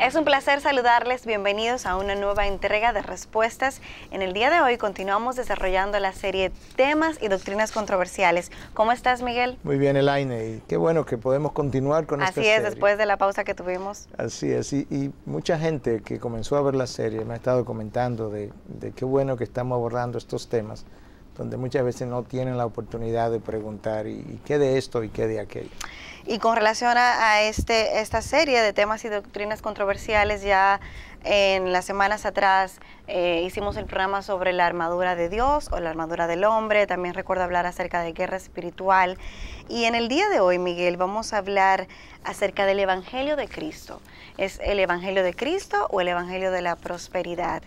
Es un placer saludarles, bienvenidos a una nueva entrega de respuestas. En el día de hoy continuamos desarrollando la serie Temas y Doctrinas Controversiales. ¿Cómo estás, Miguel? Muy bien, Elaine, y qué bueno que podemos continuar con esta serie. Así es, después de la pausa que tuvimos. Así es, y mucha gente que comenzó a ver la serie me ha estado comentando de qué bueno que estamos abordando estos temas, donde muchas veces no tienen la oportunidad de preguntar y qué de esto y qué de aquello. Y con relación a esta serie de temas y doctrinas controversiales, ya en las semanas atrás hicimos el programa sobre la armadura de Dios o la armadura del hombre. También recuerdo hablar acerca de guerra espiritual. Y en el día de hoy, Miguel, vamos a hablar acerca del Evangelio de Cristo. ¿Es el Evangelio de Cristo o el Evangelio de la prosperidad?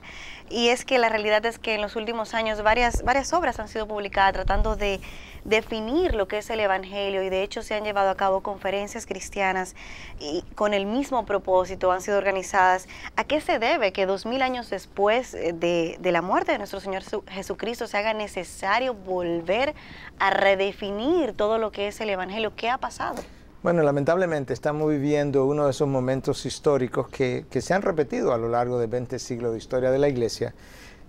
Y es que la realidad es que en los últimos años varias obras han sido publicadas tratando de definir lo que es el Evangelio, y de hecho se han llevado a cabo conferencias cristianas y con el mismo propósito han sido organizadas. ¿A qué se debe que 2000 años después de la muerte de nuestro Señor Jesucristo se haga necesario volver a redefinir todo lo que es el Evangelio? ¿Qué ha pasado? Bueno, lamentablemente estamos viviendo uno de esos momentos históricos que se han repetido a lo largo de 20 siglos de historia de la Iglesia,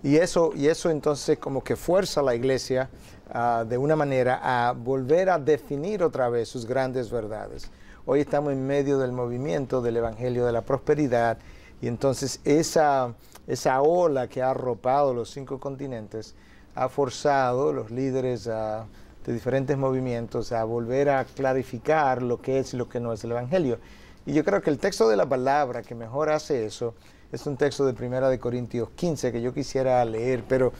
y eso entonces como que fuerza a la Iglesia de una manera a volver a definir otra vez sus grandes verdades. Hoy estamos en medio del movimiento del Evangelio de la Prosperidad, y entonces esa ola que ha arropado los 5 continentes ha forzado a los líderes de diferentes movimientos a volver a clarificar lo que es y lo que no es el Evangelio. Y yo creo que el texto de la palabra que mejor hace eso es un texto de 1 Corintios 15 que yo quisiera leer, pero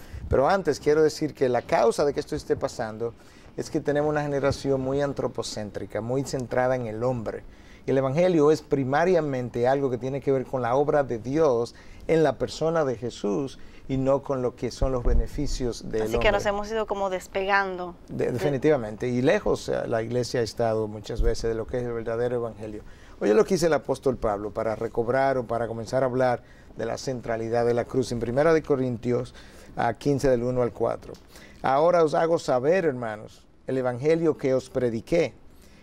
antes quiero decir que la causa de que esto esté pasando es que tenemos una generación muy antropocéntrica, muy centrada en el hombre. Y el Evangelio es primariamente algo que tiene que ver con la obra de Dios en la persona de Jesús y no con lo que son los beneficios del hombre. Así que nos hemos ido como despegando. Definitivamente, y lejos la Iglesia ha estado muchas veces de lo que es el verdadero Evangelio. Oye lo que dice el apóstol Pablo para recobrar o para comenzar a hablar de la centralidad de la cruz en 1 Corintios 15 del 1 al 4. Ahora os hago saber, hermanos, el Evangelio que os prediqué,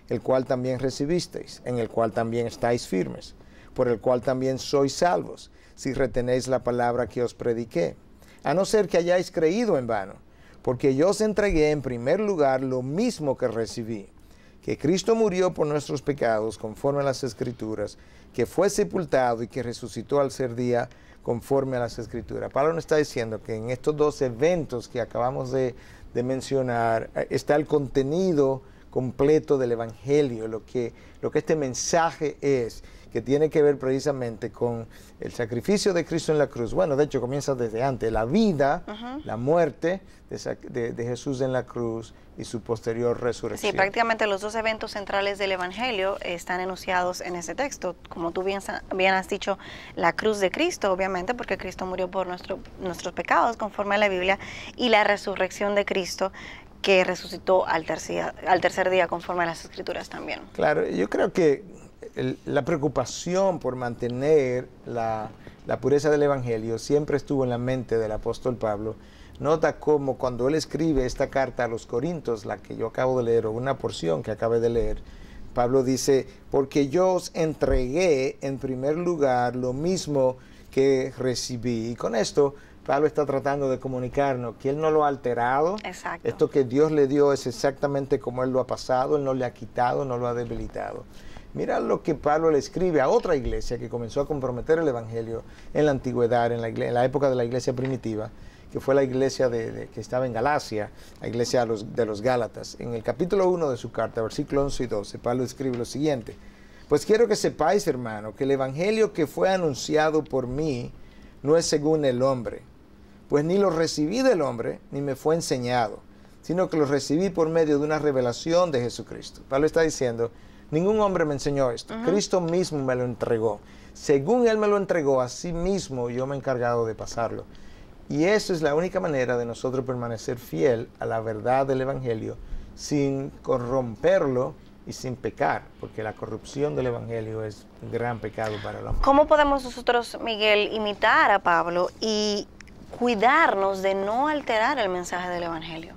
el cual también recibisteis, en el cual también estáis firmes, por el cual también sois salvos, si retenéis la palabra que os prediqué, a no ser que hayáis creído en vano, porque yo os entregué en primer lugar lo mismo que recibí, que Cristo murió por nuestros pecados conforme a las Escrituras, que fue sepultado y que resucitó al tercer día conforme a las Escrituras. Pablo nos está diciendo que en estos 2 eventos que acabamos de mencionar está el contenido completo del Evangelio, lo que este mensaje es, que tiene que ver precisamente con el sacrificio de Cristo en la cruz. Bueno, de hecho comienza desde antes, la vida, la muerte de Jesús en la cruz y su posterior resurrección. Sí, prácticamente los 2 eventos centrales del Evangelio están enunciados en ese texto. Como tú bien has dicho, la cruz de Cristo, obviamente, porque Cristo murió por nuestros pecados, conforme a la Biblia, y la resurrección de Cristo, que resucitó al tercer día, conforme a las Escrituras también. Claro, yo creo que la preocupación por mantener la pureza del Evangelio siempre estuvo en la mente del apóstol Pablo. Nota cómo cuando él escribe esta carta a los Corintios, la que yo acabo de leer, o una porción que acabé de leer, Pablo dice, porque yo os entregué en primer lugar lo mismo que recibí. Y con esto Pablo está tratando de comunicarnos que él no lo ha alterado. Exacto. Esto que Dios le dio es exactamente como él lo ha pasado, él no le ha quitado, no lo ha debilitado. Mira lo que Pablo le escribe a otra iglesia que comenzó a comprometer el Evangelio en la antigüedad, en la época de la iglesia primitiva, que fue la iglesia que estaba en Galacia, la iglesia de los Gálatas. En el capítulo 1 de su carta, versículos 11 y 12, Pablo escribe lo siguiente: pues quiero que sepáis, hermano, que el Evangelio que fue anunciado por mí no es según el hombre, pues ni lo recibí del hombre, ni me fue enseñado, sino que lo recibí por medio de una revelación de Jesucristo. Pablo está diciendo, ningún hombre me enseñó esto, Cristo mismo me lo entregó. Según Él me lo entregó, así mismo yo me he encargado de pasarlo. Y eso es la única manera de nosotros permanecer fiel a la verdad del Evangelio sin corromperlo y sin pecar, porque la corrupción del Evangelio es un gran pecado para el hombre. ¿Cómo podemos nosotros, Miguel, imitar a Pablo y cuidarnos de no alterar el mensaje del Evangelio?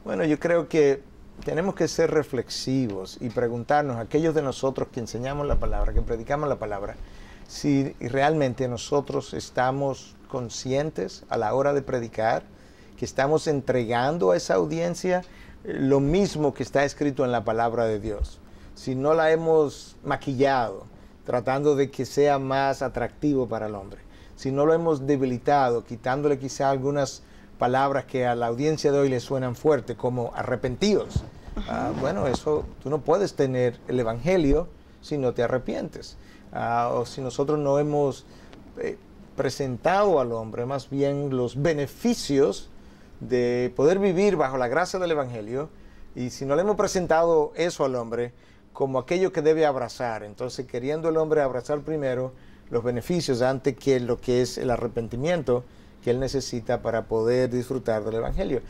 Bueno, yo creo que tenemos que ser reflexivos y preguntarnos, aquellos de nosotros que enseñamos la palabra, que predicamos la palabra, si realmente nosotros estamos conscientes a la hora de predicar, que estamos entregando a esa audiencia lo mismo que está escrito en la palabra de Dios. Si no la hemos maquillado, tratando de que sea más atractivo para el hombre. Si no lo hemos debilitado, quitándole quizá algunas palabras que a la audiencia de hoy le suenan fuerte, como arrepentidos. Bueno, eso, tú no puedes tener el evangelio si no te arrepientes. O si nosotros no hemos presentado al hombre más bien los beneficios de poder vivir bajo la gracia del evangelio, y si no le hemos presentado eso al hombre como aquello que debe abrazar, entonces queriendo el hombre abrazar primero los beneficios antes que lo que es el arrepentimiento que él necesita para poder disfrutar del evangelio.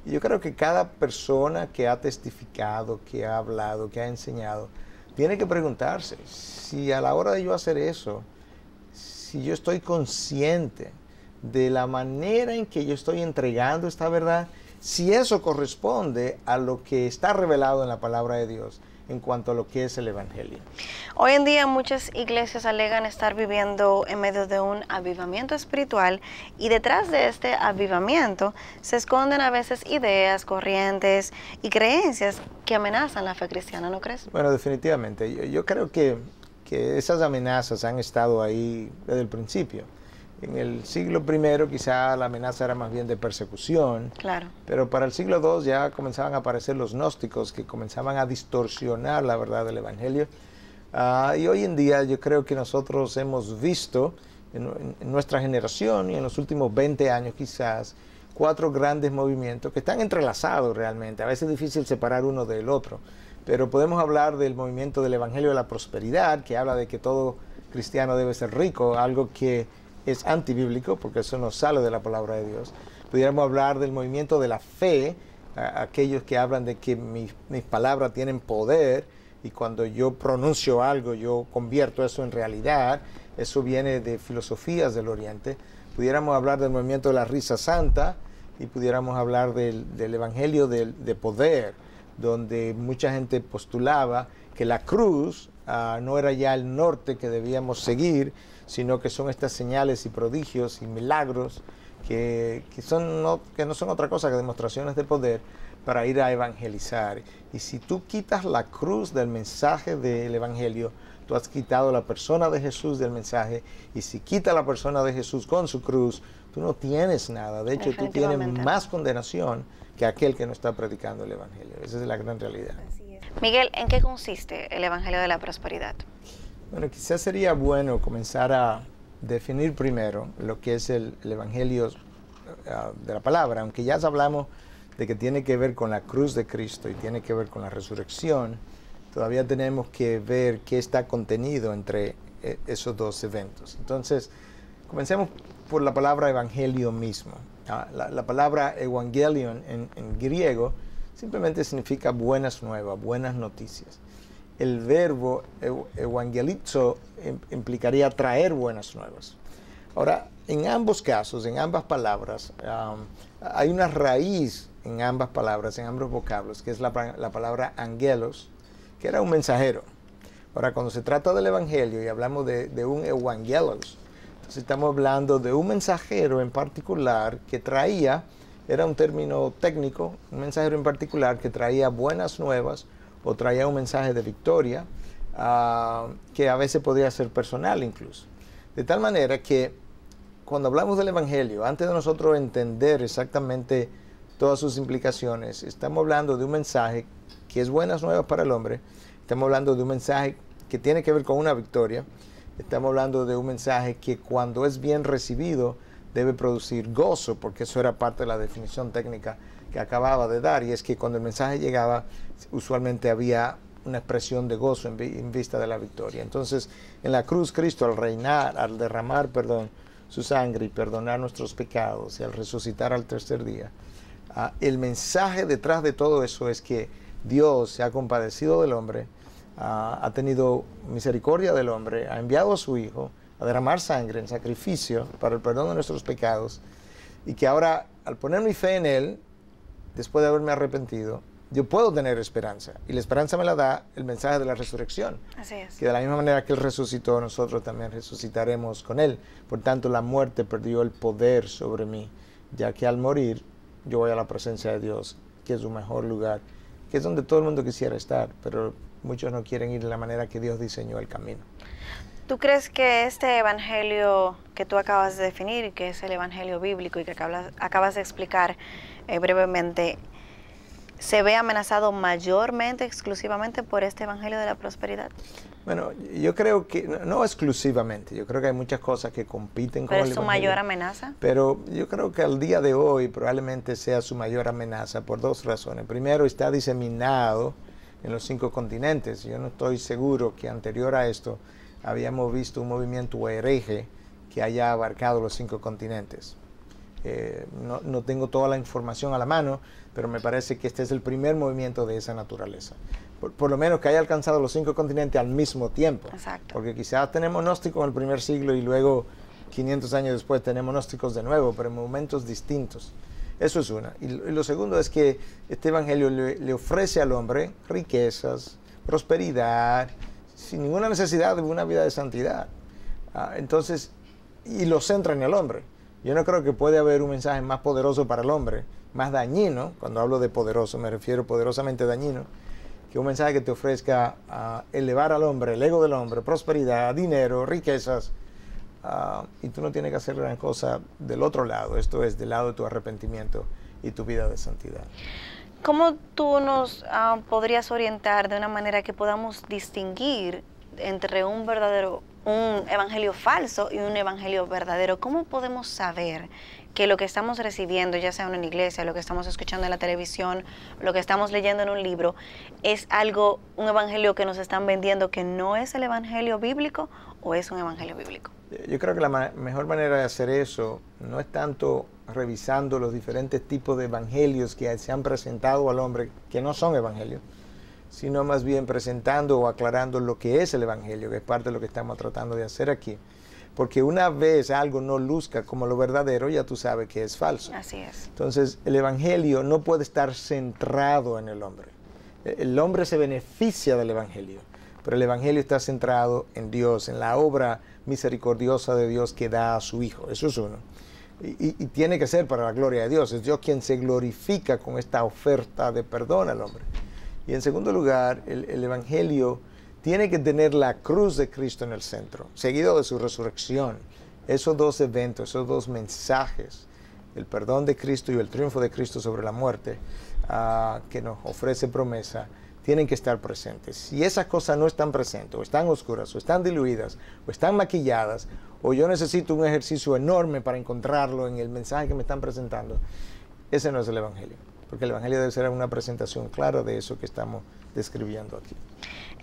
Y yo creo que cada persona que ha testificado, que ha hablado, que ha enseñado, tiene que preguntarse si a la hora de yo hacer eso, si yo estoy consciente de la manera en que yo estoy entregando esta verdad, si eso corresponde a lo que está revelado en la palabra de Dios en cuanto a lo que es el evangelio. Hoy en día muchas iglesias alegan estar viviendo en medio de un avivamiento espiritual, y detrás de este avivamiento se esconden a veces ideas, corrientes y creencias que amenazan la fe cristiana, ¿no crees? Bueno, definitivamente. Yo creo que esas amenazas han estado ahí desde el principio. En el siglo I quizá la amenaza era más bien de persecución, claro, pero para el siglo II ya comenzaban a aparecer los gnósticos que comenzaban a distorsionar la verdad del evangelio. Y hoy en día yo creo que nosotros hemos visto en nuestra generación y en los últimos 20 años quizás 4 grandes movimientos que están entrelazados realmente. A veces es difícil separar uno del otro, pero podemos hablar del movimiento del evangelio de la prosperidad, que habla de que todo cristiano debe ser rico, algo que es antibíblico, porque eso no sale de la palabra de Dios. Pudiéramos hablar del movimiento de la fe, aquellos que hablan de que mis palabras tienen poder, y cuando yo pronuncio algo, yo convierto eso en realidad. Eso viene de filosofías del Oriente. Pudiéramos hablar del movimiento de la risa santa, y pudiéramos hablar del evangelio de poder, donde mucha gente postulaba que la cruz no era ya el norte que debíamos seguir, sino que son estas señales y prodigios y milagros que no son otra cosa que demostraciones de poder para ir a evangelizar. Y si tú quitas la cruz del mensaje del evangelio, tú has quitado la persona de Jesús del mensaje, y si quitas la persona de Jesús con su cruz, tú no tienes nada. De hecho, tú tienes más condenación que aquel que no está predicando el evangelio. Esa es la gran realidad. Así es. Miguel, ¿en qué consiste el evangelio de la prosperidad? Bueno, quizás sería bueno comenzar a definir primero lo que es el evangelio de la palabra, aunque ya hablamos de que tiene que ver con la cruz de Cristo y tiene que ver con la resurrección. Todavía tenemos que ver qué está contenido entre esos dos eventos. Entonces, comencemos por la palabra evangelio mismo. La palabra evangelion en griego simplemente significa buenas nuevas, buenas noticias. El verbo evangelizo implicaría traer buenas nuevas. Ahora, en ambos casos, en ambas palabras, hay una raíz en ambas palabras, en ambos vocablos, que es la palabra angelos, que era un mensajero. Ahora, cuando se trata del evangelio y hablamos de un evangelos, entonces estamos hablando de un mensajero en particular que traía, era un término técnico, un mensajero en particular que traía buenas nuevas, o traía un mensaje de victoria, que a veces podría ser personal incluso. De tal manera que cuando hablamos del evangelio, antes de nosotros entender exactamente todas sus implicaciones, estamos hablando de un mensaje que es buenas nuevas para el hombre, estamos hablando de un mensaje que tiene que ver con una victoria, estamos hablando de un mensaje que cuando es bien recibido debe producir gozo, porque eso era parte de la definición técnica que acababa de dar, y es que cuando el mensaje llegaba, usualmente había una expresión de gozo en vista de la victoria. Entonces, en la cruz, Cristo, al reinar, al derramar, su sangre y perdonar nuestros pecados, y al resucitar al tercer día, el mensaje detrás de todo eso es que Dios se ha compadecido del hombre, ha tenido misericordia del hombre, ha enviado a su Hijo a derramar sangre en sacrificio para el perdón de nuestros pecados, y que ahora, al poner mi fe en Él, después de haberme arrepentido, yo puedo tener esperanza. Y la esperanza me la da el mensaje de la resurrección. Así es. Que de la misma manera que Él resucitó, nosotros también resucitaremos con Él. Por tanto, la muerte perdió el poder sobre mí, ya que al morir yo voy a la presencia de Dios, que es su mejor lugar, que es donde todo el mundo quisiera estar, pero muchos no quieren ir de la manera que Dios diseñó el camino. ¿Tú crees que este evangelio que tú acabas de definir, que es el evangelio bíblico y que acabas de explicar brevemente, se ve amenazado mayormente, exclusivamente por este evangelio de la prosperidad? Bueno, yo creo que, no exclusivamente, yo creo que hay muchas cosas que compiten con el ¿Pero es su evangelio, mayor amenaza? pero yo creo que al día de hoy probablemente sea su mayor amenaza por dos razones. Primero, está diseminado en los 5 continentes. Yo no estoy seguro que anterior a esto habíamos visto un movimiento hereje que haya abarcado los 5 continentes. No tengo toda la información a la mano, pero me parece que este es el primer movimiento de esa naturaleza. Por lo menos que haya alcanzado los 5 continentes al mismo tiempo. Exacto. Porque quizás tenemos gnósticos en el primer siglo y luego 500 años después tenemos gnósticos de nuevo, pero en momentos distintos. Eso es una. Y lo segundo es que este evangelio le ofrece al hombre riquezas, prosperidad, sin ninguna necesidad de una vida de santidad. Entonces, y lo centra en el hombre. Yo no creo que puede haber un mensaje más poderoso para el hombre, más dañino. Cuando hablo de poderoso me refiero poderosamente dañino, que un mensaje que te ofrezca elevar al hombre, el ego del hombre, prosperidad, dinero, riquezas, y tú no tienes que hacer gran cosa del otro lado, esto es del lado de tu arrepentimiento y tu vida de santidad. ¿Cómo tú nos podrías orientar de una manera que podamos distinguir entre un evangelio falso y un evangelio verdadero? ¿Cómo podemos saber que lo que estamos recibiendo, ya sea en una iglesia, lo que estamos escuchando en la televisión, lo que estamos leyendo en un libro, es un evangelio que nos están vendiendo que no es el evangelio bíblico o es un evangelio bíblico? Yo creo que la mejor manera de hacer eso no es tanto revisando los diferentes tipos de evangelios que se han presentado al hombre, que no son evangelios, sino más bien presentando o aclarando lo que es el evangelio, que es parte de lo que estamos tratando de hacer aquí. Porque una vez algo no luzca como lo verdadero, ya tú sabes que es falso. Así es. Entonces, el evangelio no puede estar centrado en el hombre. El hombre se beneficia del evangelio, pero el evangelio está centrado en Dios, en la obra misericordiosa de Dios que da a su Hijo. Eso es uno. Y tiene que ser para la gloria de Dios. Es Dios quien se glorifica con esta oferta de perdón al hombre. Y en segundo lugar, el evangelio tiene que tener la cruz de Cristo en el centro, seguido de su resurrección. Esos dos eventos, esos dos mensajes, el perdón de Cristo y el triunfo de Cristo sobre la muerte, que nos ofrece promesa, tienen que estar presentes. Si esas cosas no están presentes, o están oscuras, o están diluidas, o están maquilladas, o yo necesito un ejercicio enorme para encontrarlo en el mensaje que me están presentando, ese no es el evangelio. Porque el evangelio debe ser una presentación clara de eso que estamos describiendo aquí.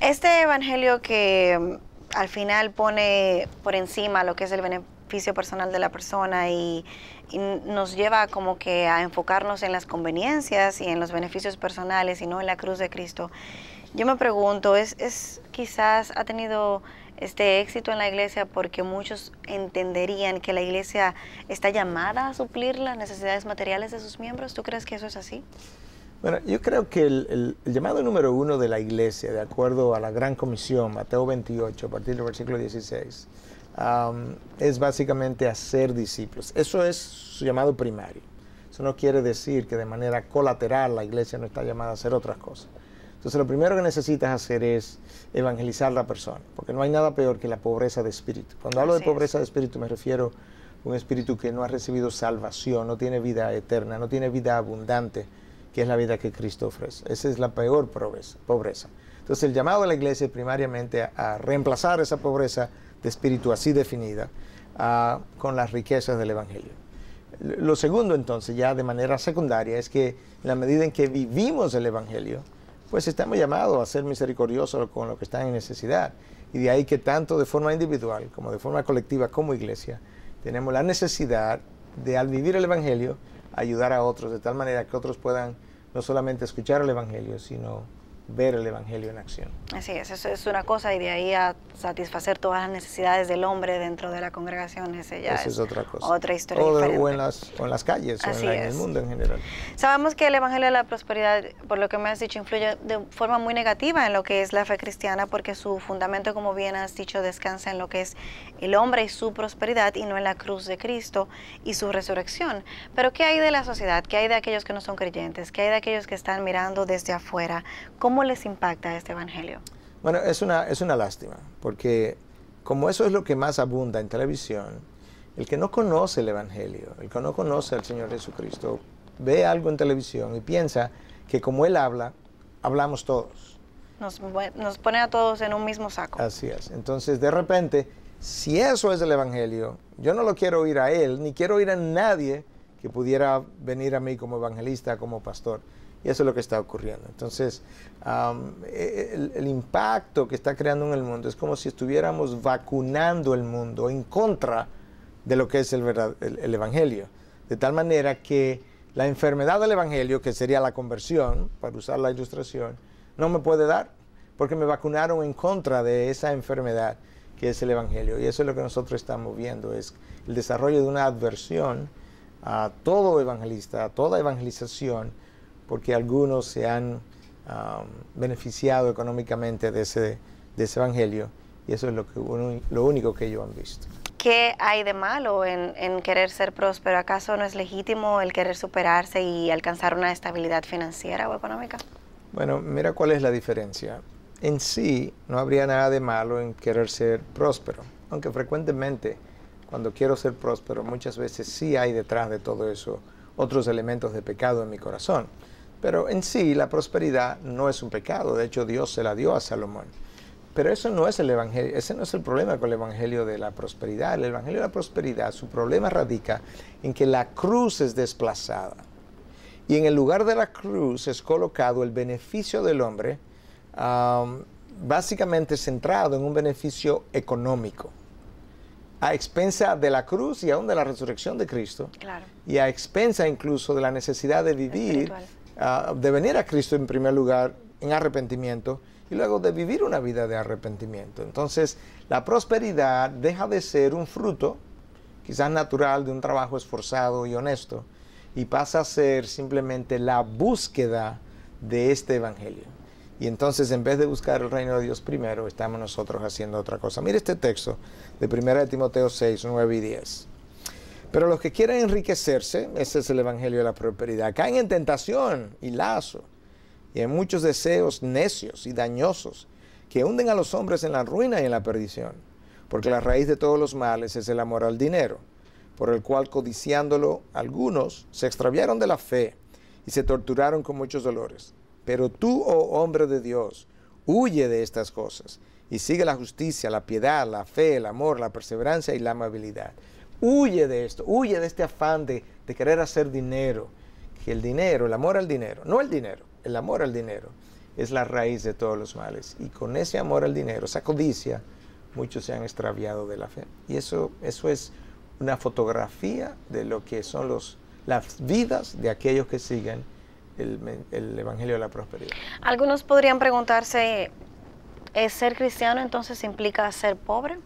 Este evangelio que al final pone por encima lo que es el beneficio personal de la persona y nos lleva como que a enfocarnos en las conveniencias y en los beneficios personales y no en la cruz de Cristo. Yo me pregunto, quizás ha tenido este éxito en la iglesia porque muchos entenderían que la iglesia está llamada a suplir las necesidades materiales de sus miembros? ¿Tú crees que eso es así? Bueno, yo creo que el llamado número 1 de la iglesia, de acuerdo a la Gran Comisión, Mateo 28, a partir del versículo 16, es básicamente hacer discípulos. Eso es su llamado primario. Eso no quiere decir que de manera colateral la iglesia no está llamada a hacer otras cosas. Entonces lo primero que necesitas hacer es evangelizar a la persona, porque no hay nada peor que la pobreza de espíritu. Cuando hablo de pobreza de espíritu me refiero a un espíritu que no ha recibido salvación, no tiene vida eterna, no tiene vida abundante, que es la vida que Cristo ofrece. Esa es la peor pobreza. Entonces el llamado de la iglesia es primariamente a reemplazar esa pobreza de espíritu así definida con las riquezas del evangelio. Lo segundo entonces, ya de manera secundaria, es que en la medida en que vivimos el evangelio, pues estamos llamados a ser misericordiosos con los que están en necesidad. Y de ahí que tanto de forma individual como de forma colectiva como iglesia, tenemos la necesidad de, al vivir el evangelio, ayudar a otros de tal manera que otros puedan no solamente escuchar el evangelio, sino ver el Evangelio en acción. Así es, eso es una cosa y de ahí a satisfacer todas las necesidades del hombre dentro de la congregación, ese ya Esa es otra cosa. Otra historia diferente. O en las calles, Así o en el mundo en general. Sabemos que el Evangelio de la Prosperidad, por lo que me has dicho, influye de forma muy negativa en lo que es la fe cristiana, porque su fundamento, como bien has dicho, descansa en lo que es el hombre y su prosperidad y no en la cruz de Cristo y su resurrección. Pero ¿qué hay de la sociedad? ¿Qué hay de aquellos que no son creyentes? ¿Qué hay de aquellos que están mirando desde afuera? ¿Cómo les impacta este Evangelio? Bueno, es una lástima, porque como eso es lo que más abunda en televisión, el que no conoce el Evangelio, el que no conoce al Señor Jesucristo, ve algo en televisión y piensa que como Él habla, hablamos todos. Nos pone a todos en un mismo saco. Así es. Entonces, de repente, si eso es el Evangelio, yo no lo quiero oír a Él, ni quiero oír a nadie que pudiera venir a mí como evangelista, como pastor. Y eso es lo que está ocurriendo. Entonces, el impacto que está creando en el mundo es como si estuviéramos vacunando el mundo en contra de lo que es el Evangelio. De tal manera que la enfermedad del Evangelio, que sería la conversión, para usar la ilustración, no me puede dar, porque me vacunaron en contra de esa enfermedad que es el Evangelio. Y eso es lo que nosotros estamos viendo, es el desarrollo de una adversión a todo evangelista, a toda evangelización, porque algunos se han beneficiado económicamente de ese Evangelio, y eso es lo único que ellos han visto. ¿Qué hay de malo en querer ser próspero? ¿Acaso no es legítimo el querer superarse y alcanzar una estabilidad financiera o económica? Bueno, mira cuál es la diferencia. En sí, no habría nada de malo en querer ser próspero, aunque frecuentemente, cuando quiero ser próspero, muchas veces sí hay detrás de todo eso otros elementos de pecado en mi corazón. Pero en sí, la prosperidad no es un pecado. De hecho, Dios se la dio a Salomón. Pero eso no es el Evangelio, ese no es el problema con el Evangelio de la prosperidad. El Evangelio de la prosperidad, su problema radica en que la cruz es desplazada. Y en el lugar de la cruz es colocado el beneficio del hombre, básicamente centrado en un beneficio económico, a expensa de la cruz y aún de la resurrección de Cristo. Claro. Y a expensa incluso de la necesidad de vivir, de venir a Cristo en primer lugar en arrepentimiento, y luego de vivir una vida de arrepentimiento. Entonces, la prosperidad deja de ser un fruto, quizás natural, de un trabajo esforzado y honesto, y pasa a ser simplemente la búsqueda de este Evangelio. Y entonces, en vez de buscar el reino de Dios primero, estamos nosotros haciendo otra cosa. Mire este texto de 1 Timoteo 6, 9 y 10. Pero los que quieren enriquecerse, ese es el Evangelio de la prosperidad, caen en tentación y lazo, y en muchos deseos necios y dañosos que hunden a los hombres en la ruina y en la perdición. Porque la raíz de todos los males es el amor al dinero, por el cual, codiciándolo, algunos se extraviaron de la fe y se torturaron con muchos dolores. Pero tú, oh hombre de Dios, huye de estas cosas y sigue la justicia, la piedad, la fe, el amor, la perseverancia y la amabilidad. Huye de esto, huye de este afán de querer hacer dinero. Que el dinero, el amor al dinero, no el dinero, el amor al dinero es la raíz de todos los males. Y con ese amor al dinero, esa codicia, muchos se han extraviado de la fe. Y eso es una fotografía de lo que son las vidas de aquellos que siguen el Evangelio de la prosperidad. Algunos podrían preguntarse, ¿es ser cristiano entonces implica ser pobre?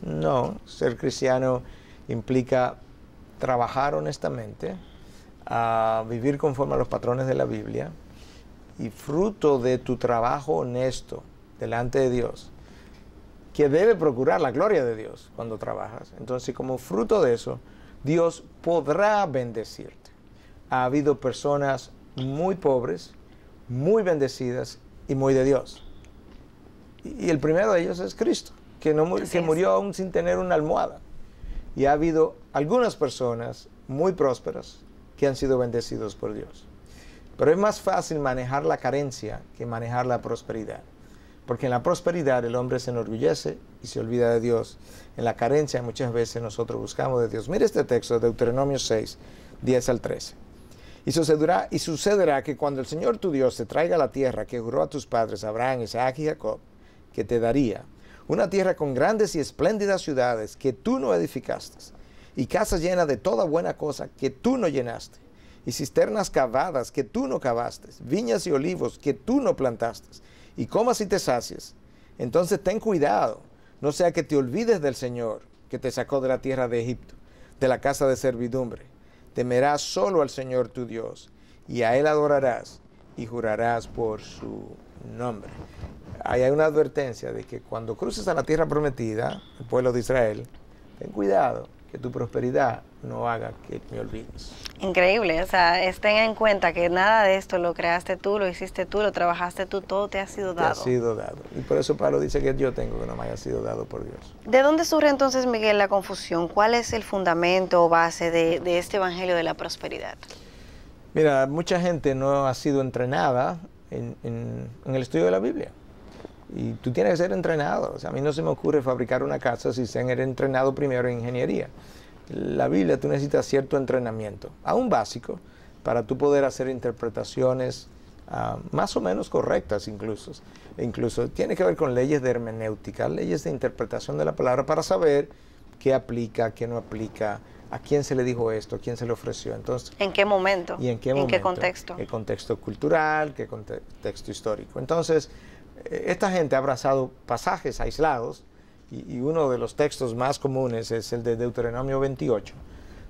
No, ser cristiano implica trabajar honestamente, vivir conforme a los patrones de la Biblia, y fruto de tu trabajo honesto delante de Dios, que debe procurar la gloria de Dios cuando trabajas. Entonces, como fruto de eso, Dios podrá bendecirte. Ha habido personas muy pobres, muy bendecidas y muy de Dios. Y el primero de ellos es Cristo, que murió aún sin tener una almohada. Y ha habido algunas personas muy prósperas que han sido bendecidos por Dios. Pero es más fácil manejar la carencia que manejar la prosperidad. Porque en la prosperidad el hombre se enorgullece y se olvida de Dios. En la carencia muchas veces nosotros buscamos de Dios. Mire este texto de Deuteronomio 6, 10 al 13. Y sucederá que cuando el Señor tu Dios te traiga la tierra que juró a tus padres, Abraham, Isaac y Jacob, que te daría, una tierra con grandes y espléndidas ciudades que tú no edificaste, y casas llenas de toda buena cosa que tú no llenaste, y cisternas cavadas que tú no cavaste, viñas y olivos que tú no plantaste, y comas y te sacies, entonces ten cuidado, no sea que te olvides del Señor, que te sacó de la tierra de Egipto, de la casa de servidumbre. Temerás solo al Señor tu Dios, y a Él adorarás, y jurarás por su nombre. Ahí hay una advertencia de que cuando cruces a la tierra prometida, el pueblo de Israel, ten cuidado que tu prosperidad no haga que me olvides. Increíble, o sea, ten en cuenta que nada de esto lo creaste tú, lo hiciste tú, lo trabajaste tú, todo te ha sido dado. Te ha sido dado. Y por eso Pablo dice que yo tengo que no me haya sido dado por Dios. ¿De dónde surge entonces, Miguel, la confusión? ¿Cuál es el fundamento o base de este evangelio de la prosperidad? Mira, mucha gente no ha sido entrenada en el estudio de la Biblia. Y tú tienes que ser entrenado. O sea, a mí no se me ocurre fabricar una casa si se han entrenado primero en ingeniería. La Biblia, tú necesitas cierto entrenamiento, aún básico, para tú poder hacer interpretaciones más o menos correctas incluso. Incluso tiene que ver con leyes de hermenéutica, leyes de interpretación de la palabra, para saber qué aplica, qué no aplica, a quién se le dijo esto, a quién se le ofreció. Entonces, ¿en qué momento? ¿Y en qué momento? ¿En qué contexto? ¿Qué contexto cultural? ¿Qué contexto histórico? Entonces, esta gente ha abrazado pasajes aislados, y uno de los textos más comunes es el de Deuteronomio 28,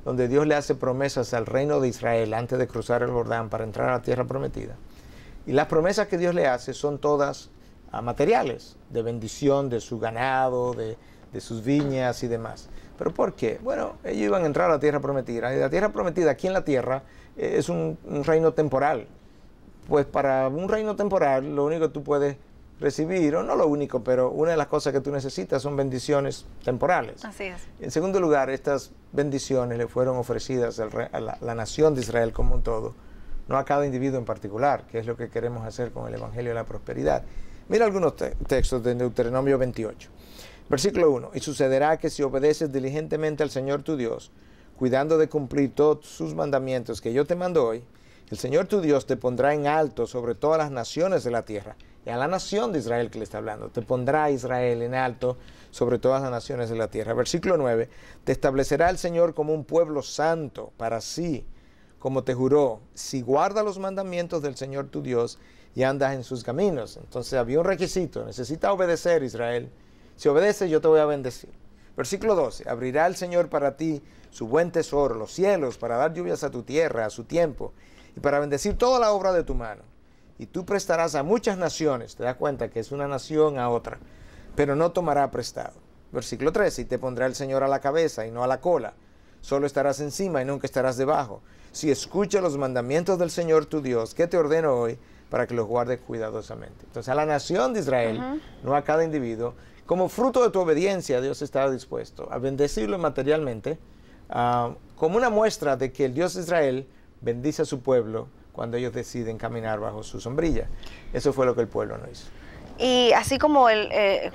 donde Dios le hace promesas al reino de Israel antes de cruzar el Jordán para entrar a la tierra prometida. Y las promesas que Dios le hace son todas materiales, de bendición de su ganado, de sus viñas y demás. ¿Pero por qué? Bueno, ellos iban a entrar a la tierra prometida, y la tierra prometida aquí en la tierra es un reino temporal. Pues para un reino temporal, lo único que tú puedes recibir, o no lo único, pero una de las cosas que tú necesitas son bendiciones temporales. Así es. En segundo lugar, estas bendiciones le fueron ofrecidas a la nación de Israel como un todo, no a cada individuo en particular, que es lo que queremos hacer con el Evangelio de la Prosperidad. Mira algunos textos de Deuteronomio 28. Versículo 1. Y sucederá que si obedeces diligentemente al Señor tu Dios, cuidando de cumplir todos sus mandamientos que yo te mando hoy, el Señor tu Dios te pondrá en alto sobre todas las naciones de la tierra. Y a la nación de Israel que le está hablando, te pondrá Israel en alto sobre todas las naciones de la tierra. Versículo 9, te establecerá el Señor como un pueblo santo para sí, como te juró, si guarda los mandamientos del Señor tu Dios y andas en sus caminos. Entonces había un requisito, necesita obedecer Israel. Si obedeces, yo te voy a bendecir. Versículo 12, abrirá el Señor para ti su buen tesoro, los cielos, para dar lluvias a tu tierra, a su tiempo, y para bendecir toda la obra de tu mano. Y tú prestarás a muchas naciones, te das cuenta que es una nación a otra, pero no tomará prestado. Versículo 13, y te pondrá el Señor a la cabeza y no a la cola. Solo estarás encima y nunca estarás debajo. Si escuchas los mandamientos del Señor tu Dios, que te ordeno hoy, para que los guardes cuidadosamente. Entonces a la nación de Israel, no a cada individuo, como fruto de tu obediencia, Dios estaba dispuesto a bendecirlo materialmente, como una muestra de que el Dios de Israel bendice a su pueblo cuando ellos deciden caminar bajo su sombrilla. Eso fue lo que el pueblo no hizo. Y así como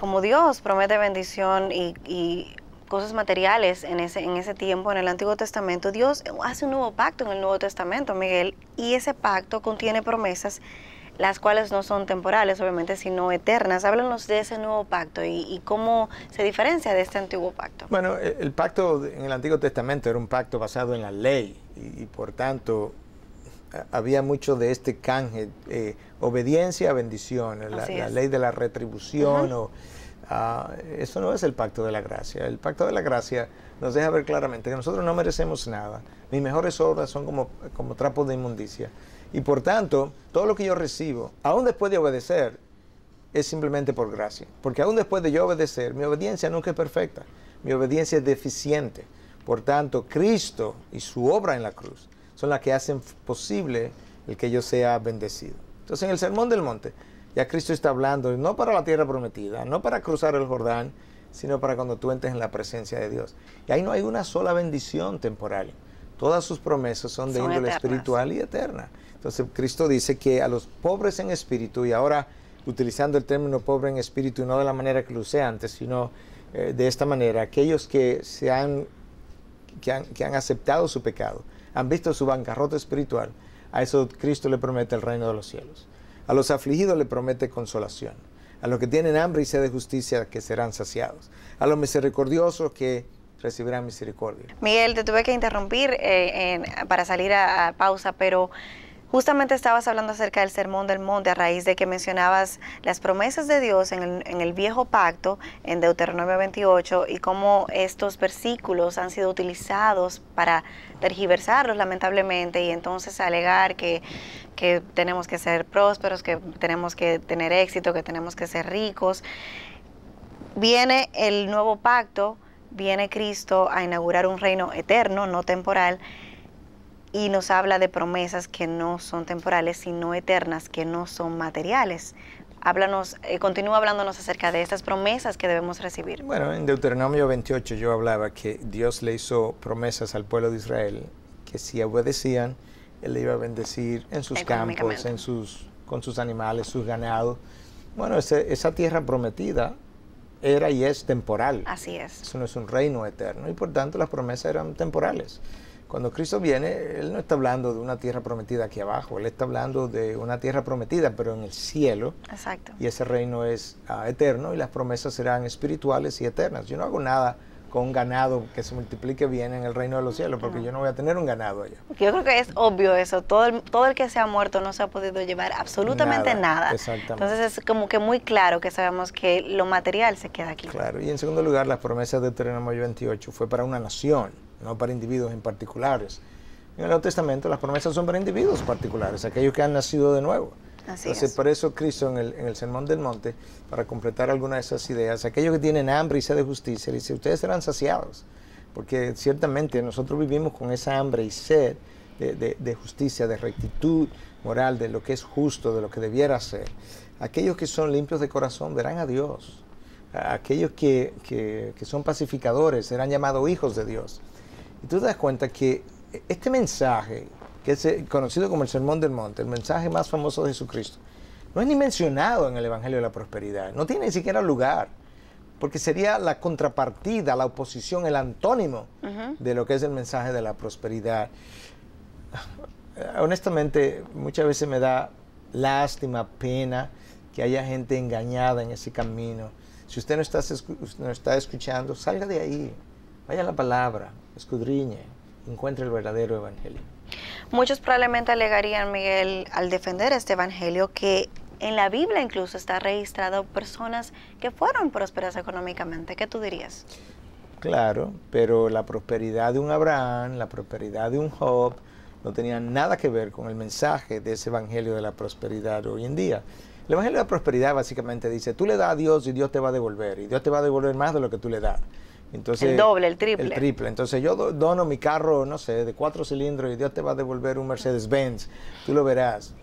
como Dios promete bendición y cosas materiales en ese tiempo, en el Antiguo Testamento, Dios hace un nuevo pacto en el Nuevo Testamento, Miguel, y ese pacto contiene promesas, las cuales no son temporales, obviamente, sino eternas. Háblanos de ese nuevo pacto y cómo se diferencia de este antiguo pacto. Bueno, el pacto en el Antiguo Testamento era un pacto basado en la ley, y por tanto había mucho de este canje, obediencia a bendición, la ley de la retribución. Eso no es el pacto de la gracia. El pacto de la gracia nos deja ver claramente que nosotros no merecemos nada. Mis mejores obras son como trapos de inmundicia. Y por tanto, todo lo que yo recibo, aún después de obedecer, es simplemente por gracia. Porque aún después de yo obedecer, mi obediencia nunca es perfecta. Mi obediencia es deficiente. Por tanto, Cristo y su obra en la cruz son las que hacen posible el que yo sea bendecido. Entonces, en el Sermón del Monte, ya Cristo está hablando no para la tierra prometida, no para cruzar el Jordán, sino para cuando tú entres en la presencia de Dios. Y ahí no hay una sola bendición temporal. Todas sus promesas son de índole espiritual y eterna. Entonces, Cristo dice que a los pobres en espíritu, y ahora utilizando el término pobre en espíritu, no de la manera que lo usé antes, sino de esta manera, aquellos que han aceptado su pecado, han visto su bancarrota espiritual, a eso Cristo le promete el reino de los cielos. A los afligidos le promete consolación. A los que tienen hambre y sed de justicia, que serán saciados. A los misericordiosos que recibirán misericordia. Miguel, te tuve que interrumpir para salir a pausa, pero justamente estabas hablando acerca del Sermón del Monte a raíz de que mencionabas las promesas de Dios en el viejo pacto, en Deuteronomio 28, y cómo estos versículos han sido utilizados para tergiversarlos lamentablemente y entonces alegar que tenemos que ser prósperos, que tenemos que tener éxito, que tenemos que ser ricos. Viene el nuevo pacto, viene Cristo a inaugurar un reino eterno, no temporal, y nos habla de promesas que no son temporales, sino eternas, que no son materiales. Continúa hablándonos acerca de estas promesas que debemos recibir. Bueno, en Deuteronomio 28 yo hablaba que Dios le hizo promesas al pueblo de Israel, que si obedecían, Él le iba a bendecir en sus campos, con sus animales, sus ganados. Bueno, esa tierra prometida era y es temporal. Así es. Eso no es un reino eterno y por tanto las promesas eran temporales. Cuando Cristo viene, Él no está hablando de una tierra prometida aquí abajo, Él está hablando de una tierra prometida, pero en el cielo. Exacto. Y ese reino es eterno y las promesas serán espirituales y eternas. Yo no hago nada con un ganado que se multiplique bien en el reino de los cielos, porque yo no voy a tener un ganado allá. Yo creo que es obvio eso. Todo el que se ha muerto no se ha podido llevar absolutamente nada. Exactamente. Entonces es como que muy claro que sabemos que lo material se queda aquí. Claro, y en segundo lugar, las promesas de Deuteronomio 28 fue para una nación, no para individuos en particulares. En el Nuevo Testamento las promesas son para individuos particulares, aquellos que han nacido de nuevo. Entonces, por eso Cristo en el Sermón del Monte, para completar algunas de esas ideas, aquellos que tienen hambre y sed de justicia, dice, ustedes serán saciados, porque ciertamente nosotros vivimos con esa hambre y sed de justicia, de rectitud moral, de lo que es justo, de lo que debiera ser. Aquellos que son limpios de corazón verán a Dios. Aquellos que son pacificadores serán llamados hijos de Dios. Y tú te das cuenta que este mensaje, que es conocido como el Sermón del Monte, el mensaje más famoso de Jesucristo, no es ni mencionado en el Evangelio de la Prosperidad, no tiene ni siquiera lugar, porque sería la contrapartida, la oposición, el antónimo de lo que es el mensaje de la prosperidad. Honestamente, muchas veces me da lástima, pena, que haya gente engañada en ese camino. Si usted no está escuchando, salga de ahí, vaya a la palabra, escudriñe, encuentre el verdadero evangelio. Muchos probablemente alegarían, Miguel, al defender este evangelio, que en la Biblia incluso está registrado personas que fueron prósperas económicamente. ¿Qué tú dirías? Claro, pero la prosperidad de un Abraham, la prosperidad de un Job, no tenía nada que ver con el mensaje de ese evangelio de la prosperidad hoy en día. El evangelio de la prosperidad básicamente dice, tú le das a Dios y Dios te va a devolver, y Dios te va a devolver más de lo que tú le das. Entonces, el doble, el triple. El triple. Entonces yo dono mi carro, no sé, de 4 cilindros y Dios te va a devolver un Mercedes-Benz. Tú lo verás.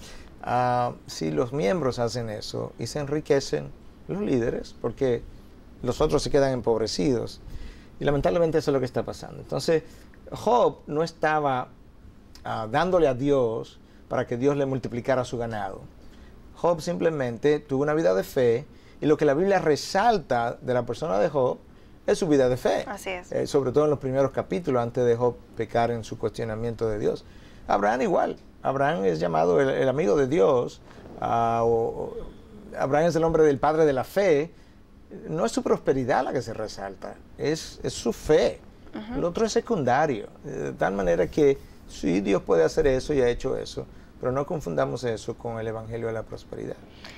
Si los miembros hacen eso y se enriquecen los líderes, porque los otros se quedan empobrecidos. Y lamentablemente eso es lo que está pasando. Entonces, Job no estaba dándole a Dios para que Dios le multiplicara su ganado. Job simplemente tuvo una vida de fe y lo que la Biblia resalta de la persona de Job es su vida de fe. Así es. Sobre todo en los primeros capítulos, antes de Job pecar en su cuestionamiento de Dios. Abraham igual. Abraham es llamado el amigo de Dios. Abraham es el hombre del padre de la fe. No es su prosperidad la que se resalta, es su fe. Lo otro es secundario. De tal manera que sí, Dios puede hacer eso y ha hecho eso, pero no confundamos eso con el evangelio de la prosperidad.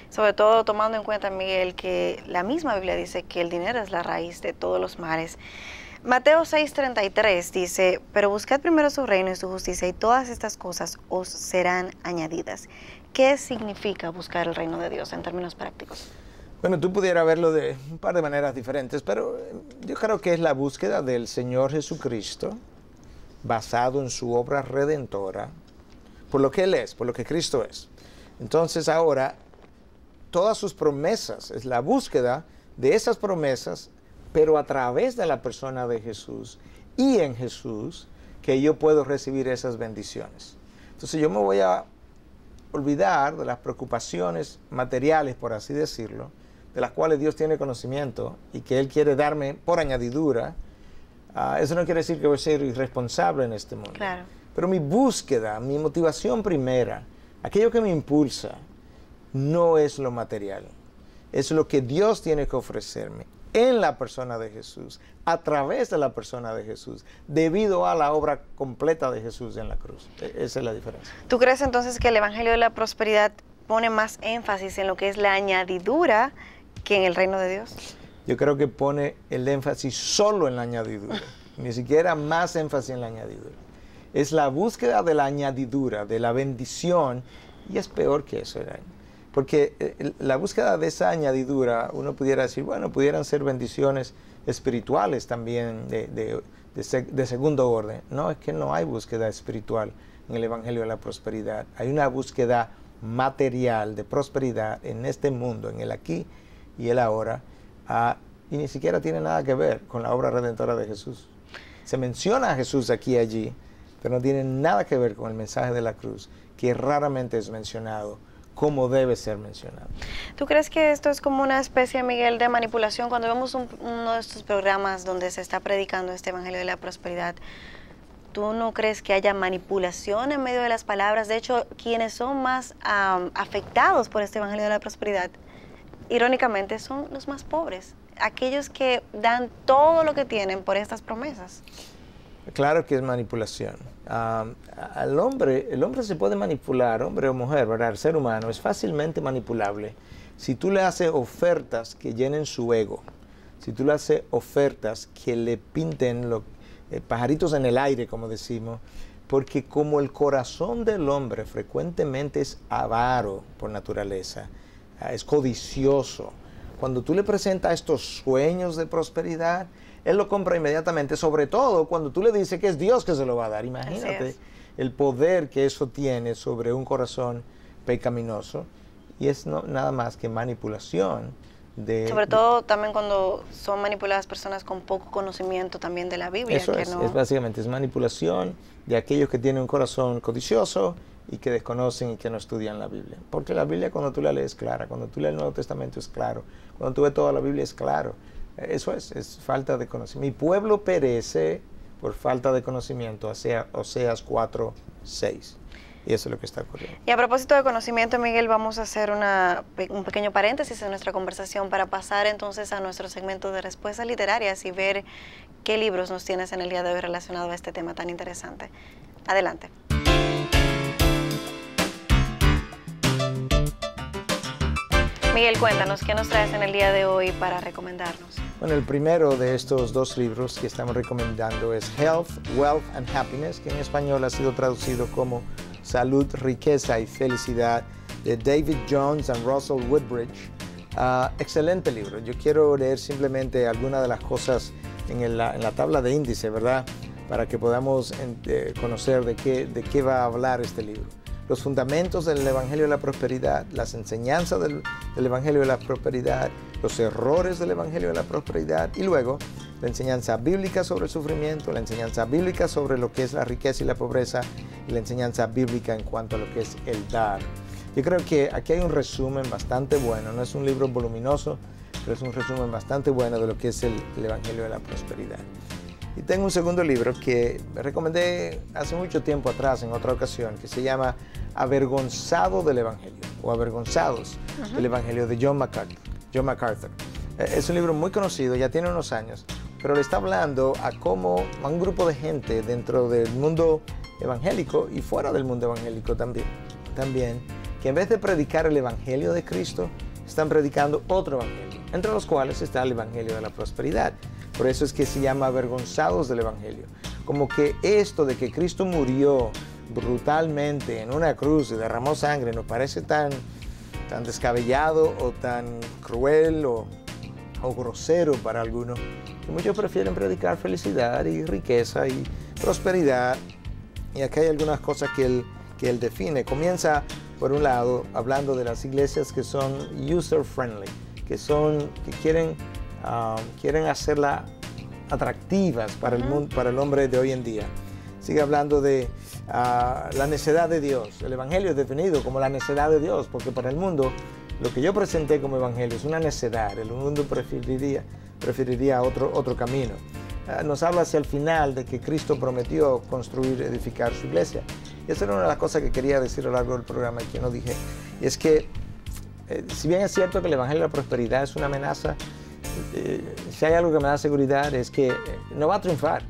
Sobre todo tomando en cuenta, Miguel, que la misma Biblia dice que el dinero es la raíz de todos los males. Mateo 6:33 dice, pero buscad primero su reino y su justicia y todas estas cosas os serán añadidas. ¿Qué significa buscar el reino de Dios en términos prácticos? Bueno, tú pudieras verlo de un par de maneras diferentes, pero yo creo que es la búsqueda del Señor Jesucristo basado en su obra redentora, por lo que Él es, por lo que Cristo es. Entonces ahora, todas sus promesas, es la búsqueda de esas promesas, pero a través de la persona de Jesús y en Jesús, que yo puedo recibir esas bendiciones. Entonces yo me voy a olvidar de las preocupaciones materiales, por así decirlo, de las cuales Dios tiene conocimiento y que Él quiere darme por añadidura. Eso no quiere decir que voy a ser irresponsable en este mundo. Claro. Pero mi búsqueda, mi motivación primera, aquello que me impulsa, no es lo material. Es lo que Dios tiene que ofrecerme en la persona de Jesús, a través de la persona de Jesús, debido a la obra completa de Jesús en la cruz. Esa es la diferencia. ¿Tú crees entonces que el Evangelio de la Prosperidad pone más énfasis en lo que es la añadidura que en el reino de Dios? Yo creo que pone el énfasis solo en la añadidura, ni siquiera más énfasis en la añadidura. Es la búsqueda de la añadidura, de la bendición, y es peor que eso, porque la búsqueda de esa añadidura, uno pudiera decir, bueno, pudieran ser bendiciones espirituales también de segundo orden. No, es que no hay búsqueda espiritual en el Evangelio de la Prosperidad. Hay una búsqueda material de prosperidad en este mundo, en el aquí y el ahora, y ni siquiera tiene nada que ver con la obra redentora de Jesús. Se menciona a Jesús aquí y allí, pero no tiene nada que ver con el mensaje de la cruz, que raramente es mencionado como debe ser mencionado. ¿Tú crees que esto es como una especie, Miguel, de manipulación? Cuando vemos uno de estos programas donde se está predicando este Evangelio de la Prosperidad, ¿tú no crees que haya manipulación en medio de las palabras? De hecho, quienes son más afectados por este Evangelio de la Prosperidad, irónicamente, son los más pobres, aquellos que dan todo lo que tienen por estas promesas. Claro que es manipulación. El hombre se puede manipular, hombre o mujer, ¿verdad? El ser humano es fácilmente manipulable si tú le haces ofertas que llenen su ego, si tú le haces ofertas que le pinten pajaritos en el aire, como decimos, porque como el corazón del hombre frecuentemente es avaro por naturaleza, es codicioso, cuando tú le presentas estos sueños de prosperidad, él lo compra inmediatamente, sobre todo cuando tú le dices que es Dios que se lo va a dar. Imagínate el poder que eso tiene sobre un corazón pecaminoso, y es nada más que manipulación. Sobre todo también cuando son manipuladas personas con poco conocimiento también de la Biblia. Eso es básicamente, es manipulación de aquellos que tienen un corazón codicioso y que desconocen y que no estudian la Biblia. Porque la Biblia, cuando tú la lees, es clara. Cuando tú lees el Nuevo Testamento, es claro. Cuando tú ves toda la Biblia, es claro. Eso es falta de conocimiento. Mi pueblo perece por falta de conocimiento, Oseas 4:6. Y eso es lo que está ocurriendo. Y a propósito de conocimiento, Miguel, vamos a hacer un pequeño paréntesis en nuestra conversación para pasar entonces a nuestro segmento de respuestas literarias y ver qué libros nos tienes en el día de hoy relacionado a este tema tan interesante. Adelante. Miguel, cuéntanos, ¿qué nos traes en el día de hoy para recomendarnos? Bueno, el primero de estos dos libros que estamos recomendando es Health, Wealth and Happiness, que en español ha sido traducido como Salud, Riqueza y Felicidad, de David Jones y Russell Woodbridge. Excelente libro. Yo quiero leer simplemente algunas de las cosas en la tabla de índice, ¿verdad? Para que podamos conocer de qué va a hablar este libro. Los fundamentos del Evangelio de la Prosperidad, las enseñanzas del Evangelio de la Prosperidad, los errores del Evangelio de la Prosperidad, y luego la enseñanza bíblica sobre el sufrimiento, la enseñanza bíblica sobre lo que es la riqueza y la pobreza, y la enseñanza bíblica en cuanto a lo que es el dar. Yo creo que aquí hay un resumen bastante bueno, no es un libro voluminoso, pero es un resumen bastante bueno de lo que es el Evangelio de la Prosperidad. Y tengo un segundo libro que recomendé hace mucho tiempo atrás, en otra ocasión, que se llama Avergonzado del Evangelio, o Avergonzados del Evangelio, de John MacArthur. Es un libro muy conocido, ya tiene unos años, pero le está hablando a un grupo de gente dentro del mundo evangélico y fuera del mundo evangélico también, que en vez de predicar el Evangelio de Cristo, están predicando otro evangelio, entre los cuales está el Evangelio de la Prosperidad. Por eso es que se llama Avergonzados del Evangelio. Como que esto de que Cristo murió brutalmente en una cruz y derramó sangre nos parece tan descabellado o tan cruel o grosero para algunos, que muchos prefieren predicar felicidad y riqueza y prosperidad. Y acá hay algunas cosas que él define. Comienza, por un lado, hablando de las iglesias que son user-friendly, que quieren hacerla atractivas para el mundo, para el hombre de hoy en día. Sigue hablando de la necedad de Dios. El Evangelio es definido como la necedad de Dios, porque para el mundo lo que yo presenté como Evangelio es una necedad. El mundo preferiría otro camino. Nos habla hacia el final de que Cristo prometió edificar su iglesia. Y esa era una de las cosas que quería decir a lo largo del programa y que no dije. Y es que, si bien es cierto que el Evangelio de la Prosperidad es una amenaza, si hay algo que me da seguridad es que no va a triunfar,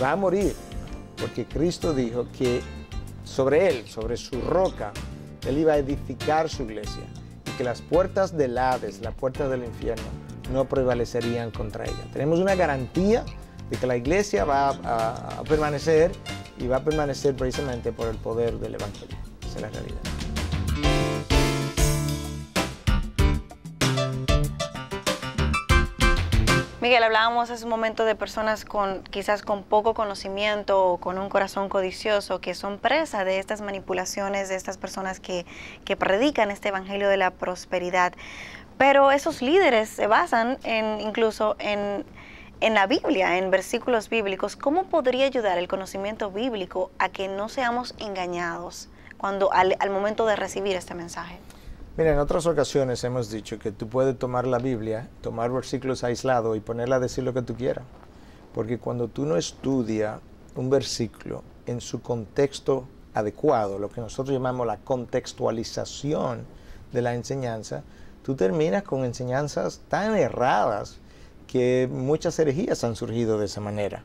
va a morir, porque Cristo dijo que sobre él, sobre su roca, él iba a edificar su iglesia y que las puertas del Hades, las puertas del infierno, no prevalecerían contra ella. Tenemos una garantía de que la iglesia va a permanecer y va a permanecer precisamente por el poder del Evangelio. Esa es la realidad. Miguel, hablábamos hace un momento de personas quizás con poco conocimiento o con un corazón codicioso que son presa de estas manipulaciones, de estas personas que predican este evangelio de la prosperidad. Pero esos líderes se basan incluso en la Biblia, en versículos bíblicos. ¿Cómo podría ayudar el conocimiento bíblico a que no seamos engañados al momento de recibir este mensaje? Mira, en otras ocasiones hemos dicho que tú puedes tomar la Biblia, tomar versículos aislados y ponerla a decir lo que tú quieras. Porque cuando tú no estudias un versículo en su contexto adecuado, lo que nosotros llamamos la contextualización de la enseñanza, tú terminas con enseñanzas tan erradas que muchas herejías han surgido de esa manera.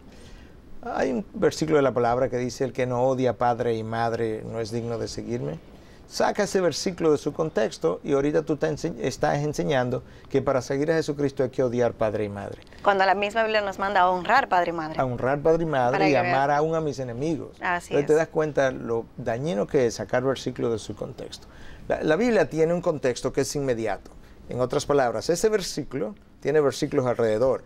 Hay un versículo de la palabra que dice: el que no odia padre y madre no es digno de seguirme. Saca ese versículo de su contexto y ahorita tú estás enseñando que para seguir a Jesucristo hay que odiar padre y madre. Cuando la misma Biblia nos manda a honrar padre y madre. A honrar padre y madre y amar aún a mis enemigos. Así Entonces te das cuenta lo dañino que es sacar versículos de su contexto. La Biblia tiene un contexto que es inmediato. En otras palabras, ese versículo tiene versículos alrededor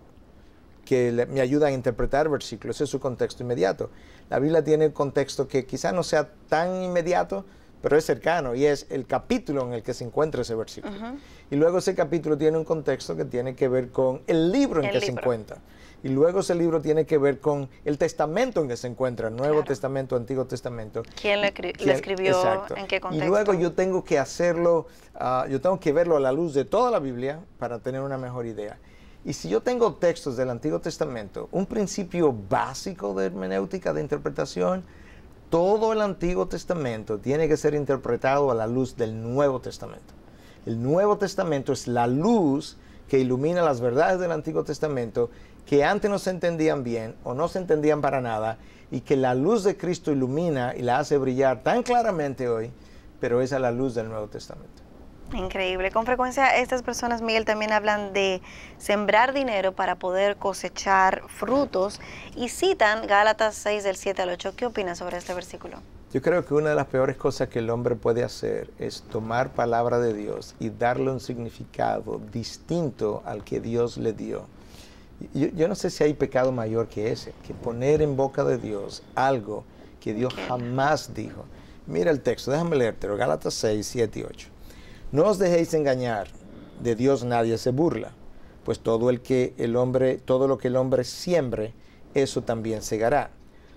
que me ayudan a interpretar versículos. Ese es su contexto inmediato. La Biblia tiene un contexto que quizás no sea tan inmediato, pero es cercano, y es el capítulo en el que se encuentra ese versículo. Y luego ese capítulo tiene un contexto que tiene que ver con el libro en que se encuentra. Y luego ese libro tiene que ver con el testamento en que se encuentra, Nuevo Testamento, Antiguo Testamento. ¿Quién lo escribió? Exacto. ¿En qué contexto? Y luego yo tengo que hacerlo, yo tengo que verlo a la luz de toda la Biblia para tener una mejor idea. Y si yo tengo textos del Antiguo Testamento, un principio básico de hermenéutica, de interpretación, todo el Antiguo Testamento tiene que ser interpretado a la luz del Nuevo Testamento. El Nuevo Testamento es la luz que ilumina las verdades del Antiguo Testamento que antes no se entendían bien o no se entendían para nada, y que la luz de Cristo ilumina y la hace brillar tan claramente hoy, pero es a la luz del Nuevo Testamento. Increíble. Con frecuencia estas personas, Miguel, también hablan de sembrar dinero para poder cosechar frutos y citan Gálatas 6 del 7 al 8. ¿Qué opinas sobre este versículo? Yo creo que una de las peores cosas que el hombre puede hacer es tomar palabra de Dios y darle un significado distinto al que Dios le dio. Yo no sé si hay pecado mayor que ese, que poner en boca de Dios algo que Dios jamás dijo. Mira el texto, déjame leértelo, Gálatas 6, 7 y 8. No os dejéis engañar, de Dios nadie se burla, pues todo lo que el hombre siembre, eso también segará.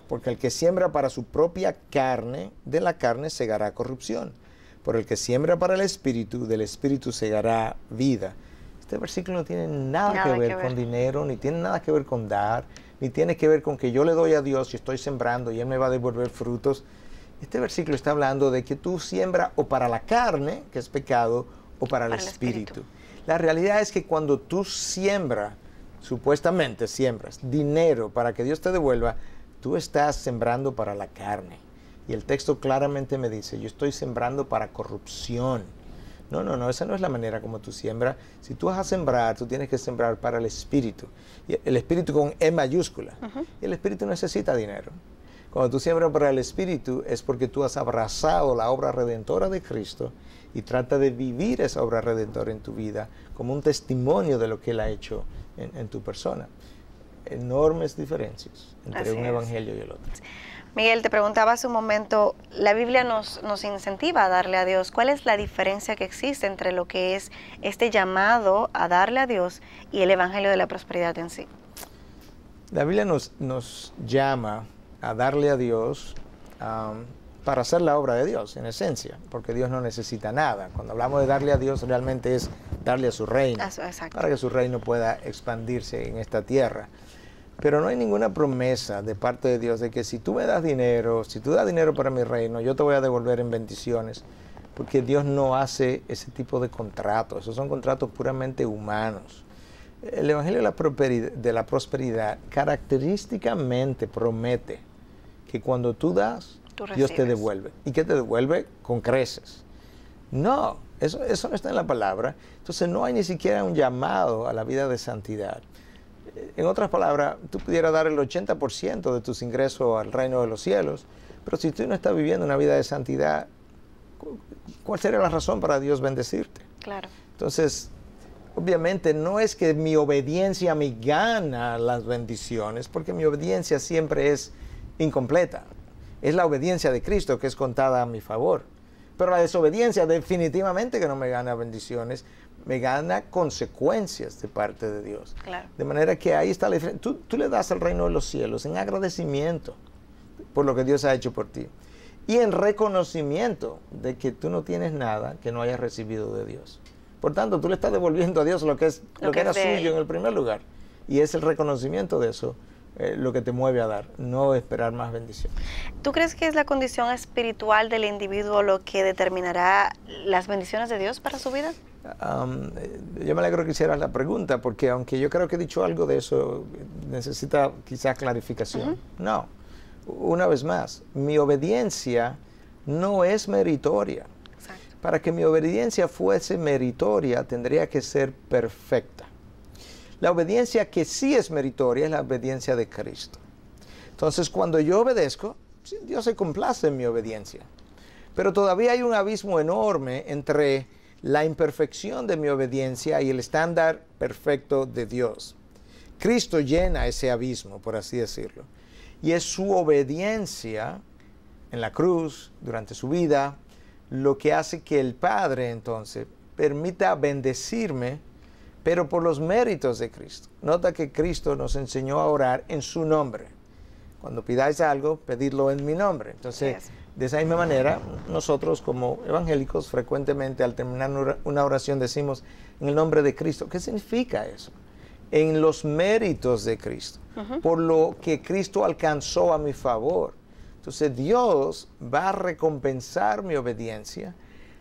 Porque el que siembra para su propia carne, de la carne segará corrupción. Por el que siembra para el Espíritu, del Espíritu segará vida. Este versículo no tiene nada que ver con dinero, ni tiene nada que ver con dar, ni tiene que ver con que yo le doy a Dios y estoy sembrando y Él me va a devolver frutos. Este versículo está hablando de que tú siembras o para la carne, que es pecado, o para el espíritu. La realidad es que cuando tú siembras, supuestamente siembras dinero para que Dios te devuelva, tú estás sembrando para la carne. Y el texto claramente me dice, yo estoy sembrando para corrupción. No, esa no es la manera como tú siembras. Si tú vas a sembrar, tú tienes que sembrar para el espíritu. Y el espíritu con E mayúscula. Y el espíritu necesita dinero. Cuando tú siembras para el Espíritu es porque tú has abrazado la obra redentora de Cristo y trata de vivir esa obra redentora en tu vida como un testimonio de lo que Él ha hecho en tu persona. Enormes diferencias entre un evangelio y el otro. Miguel, te preguntaba hace un momento, la Biblia nos incentiva a darle a Dios. ¿Cuál es la diferencia que existe entre lo que es este llamado a darle a Dios y el evangelio de la prosperidad en sí? La Biblia nos llama a darle a Dios para hacer la obra de Dios, en esencia, porque Dios no necesita nada. Cuando hablamos de darle a Dios, realmente es darle a su reino, para que su reino pueda expandirse en esta tierra. Pero no hay ninguna promesa de parte de Dios de que si tú me das dinero, si tú das dinero para mi reino, yo te voy a devolver en bendiciones, porque Dios no hace ese tipo de contratos. Esos son contratos puramente humanos. El Evangelio de la prosperidad característicamente promete que cuando tú das, Dios te devuelve. ¿Y qué te devuelve? Con creces. No, eso no está en la palabra. Entonces no hay ni siquiera un llamado a la vida de santidad. En otras palabras, tú pudieras dar el 80% de tus ingresos al reino de los cielos, pero si tú no estás viviendo una vida de santidad, ¿cuál sería la razón para Dios bendecirte? Claro. Entonces, obviamente no es que mi obediencia me gana las bendiciones, porque mi obediencia siempre es incompleta. Es la obediencia de Cristo que es contada a mi favor. Pero la desobediencia definitivamente que no me gana bendiciones, me gana consecuencias de parte de Dios. Claro. De manera que ahí está la diferencia. Tú le das al reino de los cielos en agradecimiento por lo que Dios ha hecho por ti. Y en reconocimiento de que tú no tienes nada que no hayas recibido de Dios. Por tanto, tú le estás devolviendo a Dios lo que era suyo en el primer lugar. Y es el reconocimiento de eso lo que te mueve a dar, no esperar más bendición. ¿Tú crees que es la condición espiritual del individuo lo que determinará las bendiciones de Dios para su vida? Yo me alegro que hicieras la pregunta, porque aunque yo creo que he dicho algo de eso, necesita quizás clarificación. No, una vez más, mi obediencia no es meritoria. Exacto. Para que mi obediencia fuese meritoria, tendría que ser perfecta. La obediencia que sí es meritoria es la obediencia de Cristo. Entonces, cuando yo obedezco, Dios se complace en mi obediencia. Pero todavía hay un abismo enorme entre la imperfección de mi obediencia y el estándar perfecto de Dios. Cristo llena ese abismo, por así decirlo. Y es su obediencia en la cruz, durante su vida, lo que hace que el Padre, entonces, permita bendecirme, pero por los méritos de Cristo. Nota que Cristo nos enseñó a orar en su nombre. Cuando pidáis algo, pedidlo en mi nombre. Entonces, de esa misma manera, nosotros como evangélicos frecuentemente al terminar una oración decimos en el nombre de Cristo. ¿Qué significa eso? En los méritos de Cristo, por lo que Cristo alcanzó a mi favor. Entonces Dios va a recompensar mi obediencia,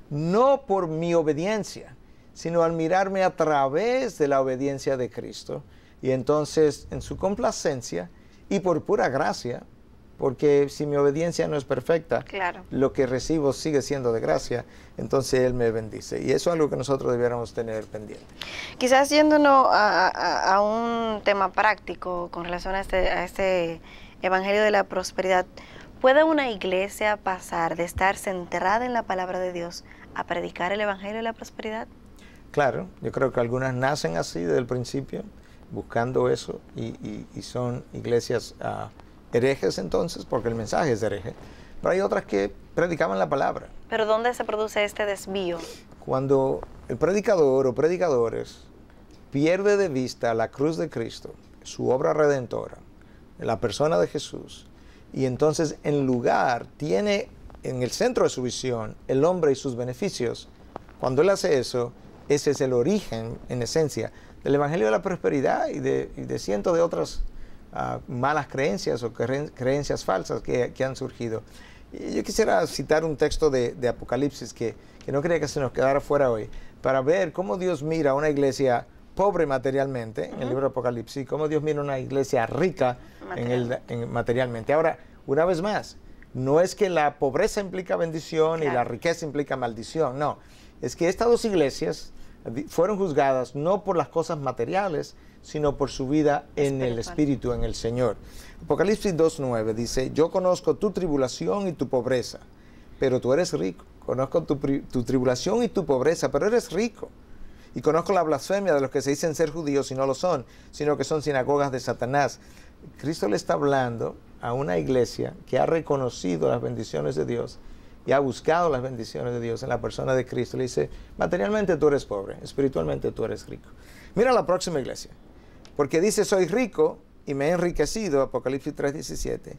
no por mi obediencia, sino al mirarme a través de la obediencia de Cristo. Y entonces, en su complacencia y por pura gracia, porque si mi obediencia no es perfecta, claro, lo que recibo sigue siendo de gracia, entonces Él me bendice. Y eso es algo que nosotros debiéramos tener pendiente. Quizás yéndonos a un tema práctico con relación a este Evangelio de la Prosperidad, ¿puede una iglesia pasar de estar centrada en la palabra de Dios a predicar el Evangelio de la Prosperidad? Claro, yo creo que algunas nacen así desde el principio, buscando eso, y son iglesias herejes entonces, porque el mensaje es hereje, pero hay otras que predicaban la palabra. ¿Pero dónde se produce este desvío? Cuando el predicador o predicadores pierde de vista la cruz de Cristo, su obra redentora, la persona de Jesús, y entonces en lugar tiene en el centro de su visión el hombre y sus beneficios, cuando él hace eso, ese es el origen, en esencia, del Evangelio de la Prosperidad y de cientos de otras malas creencias o creencias falsas que han surgido. Y yo quisiera citar un texto de Apocalipsis que no quería que se nos quedara fuera hoy, para ver cómo Dios mira a una iglesia pobre materialmente, en el libro de Apocalipsis, y cómo Dios mira a una iglesia rica materialmente. Ahora, una vez más, no es que la pobreza implica bendición y la riqueza implica maldición, no. Es que estas dos iglesias fueron juzgadas no por las cosas materiales, sino por su vida en el Espíritu, en el Señor. Apocalipsis 2:9 dice, yo conozco tu tribulación y tu pobreza, pero tú eres rico. Conozco tu tribulación y tu pobreza, pero eres rico. Y conozco la blasfemia de los que se dicen ser judíos y no lo son, sino que son sinagogas de Satanás. Cristo le está hablando a una iglesia que ha reconocido las bendiciones de Dios y ha buscado las bendiciones de Dios en la persona de Cristo. Le dice, materialmente tú eres pobre, espiritualmente tú eres rico. Mira la próxima iglesia, porque dice, soy rico y me he enriquecido, Apocalipsis 3:17,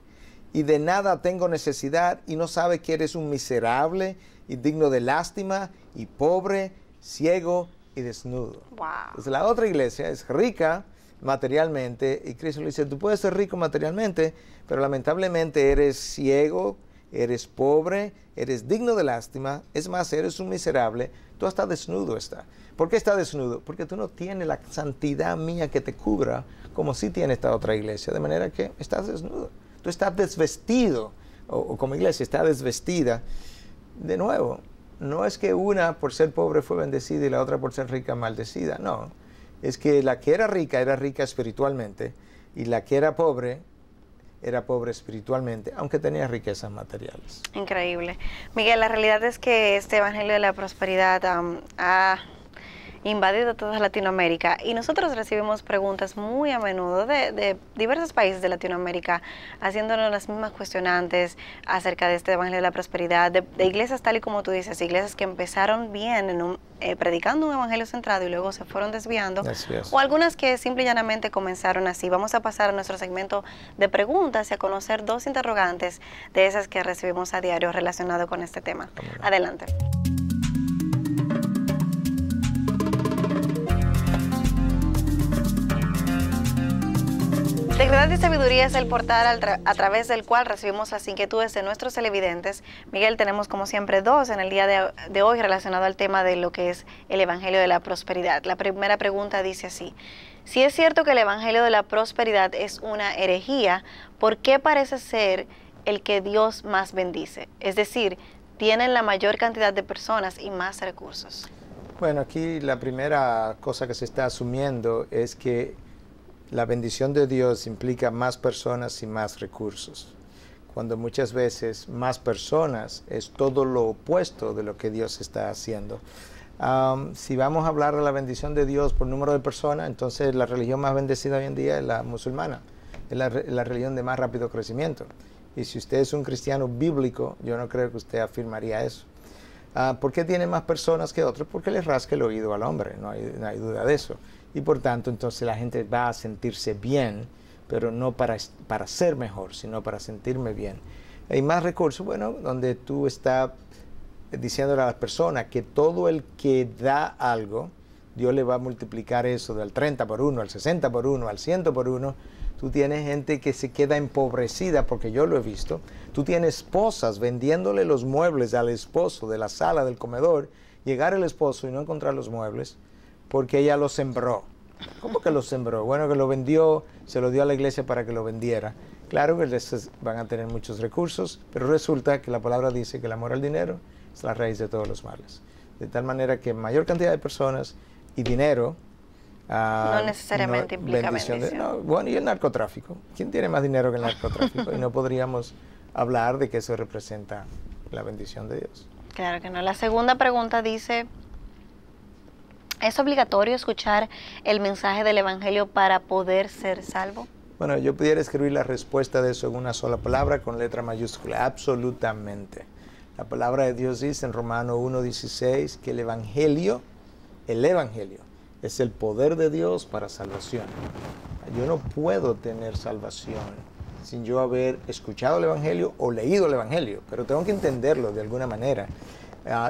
y de nada tengo necesidad, y no sabe que eres un miserable y digno de lástima y pobre, ciego y desnudo. Wow. Entonces la otra iglesia es rica materialmente y Cristo le dice, tú puedes ser rico materialmente, pero lamentablemente eres ciego eres pobre, eres digno de lástima, es más, eres un miserable, tú hasta desnudo estás. ¿Por qué está desnudo? Porque tú no tienes la santidad mía que te cubra como sí tiene esta otra iglesia, de manera que estás desnudo. Tú estás desvestido, o como iglesia está desvestida. De nuevo, no es que una por ser pobre fue bendecida y la otra por ser rica maldecida, no. Es que la que era rica espiritualmente y la que era pobre espiritualmente, aunque tenía riquezas materiales. Increíble. Miguel, la realidad es que este Evangelio de la Prosperidad ha invadido toda Latinoamérica y nosotros recibimos preguntas muy a menudo de diversos países de Latinoamérica haciéndonos las mismas cuestionantes acerca de este Evangelio de la Prosperidad, de iglesias tal y como tú dices, iglesias que empezaron bien predicando un evangelio centrado y luego se fueron desviando, o algunas que simple y llanamente comenzaron así. Vamos a pasar a nuestro segmento de preguntas y a conocer dos interrogantes de esas que recibimos a diario relacionado con este tema. Adelante. Verdad y Sabiduría es el portal a través del cual recibimos las inquietudes de nuestros televidentes. Miguel, tenemos como siempre dos en el día de hoy relacionado al tema de lo que es el Evangelio de la Prosperidad. La primera pregunta dice así: si es cierto que el Evangelio de la Prosperidad es una herejía, ¿por qué parece ser el que Dios más bendice? Es decir, tienen la mayor cantidad de personas y más recursos. Bueno, aquí la primera cosa que se está asumiendo es que la bendición de Dios implica más personas y más recursos, cuando muchas veces más personas es todo lo opuesto de lo que Dios está haciendo. Si vamos a hablar de la bendición de Dios por número de personas, entonces la religión más bendecida hoy en día es la musulmana, es la religión de más rápido crecimiento. Y si usted es un cristiano bíblico, yo no creo que usted afirmaría eso. ¿Por qué tiene más personas que otros? Porque le rasca el oído al hombre, no hay duda de eso. Y por tanto, entonces la gente va a sentirse bien, pero no para ser mejor, sino para sentirme bien. Hay más recursos, bueno, donde tú estás diciéndole a las personas que todo el que da algo, Dios le va a multiplicar eso del 30 por 1, al 60 por 1, al 100 por 1. Tú tienes gente que se queda empobrecida, porque yo lo he visto. Tú tienes esposas vendiéndole los muebles al esposo de la sala, del comedor, llegar el esposo y no encontrar los muebles, porque ella lo sembró. ¿Cómo que lo sembró? Bueno, que lo vendió, se lo dio a la iglesia para que lo vendiera. Claro que van a tener muchos recursos, pero resulta que la palabra dice que el amor al dinero es la raíz de todos los males. De tal manera que mayor cantidad de personas y dinero no necesariamente implica bendición. Bueno, y el narcotráfico. ¿Quién tiene más dinero que el narcotráfico? Y no podríamos hablar de que eso representa la bendición de Dios. Claro que no. La segunda pregunta dice: ¿es obligatorio escuchar el mensaje del Evangelio para poder ser salvo? Bueno, yo pudiera escribir la respuesta de eso en una sola palabra con letra mayúscula: absolutamente. La palabra de Dios dice en Romanos 1:16 que el Evangelio es el poder de Dios para salvación. Yo no puedo tener salvación sin yo haber escuchado el Evangelio o leído el Evangelio, pero tengo que entenderlo de alguna manera.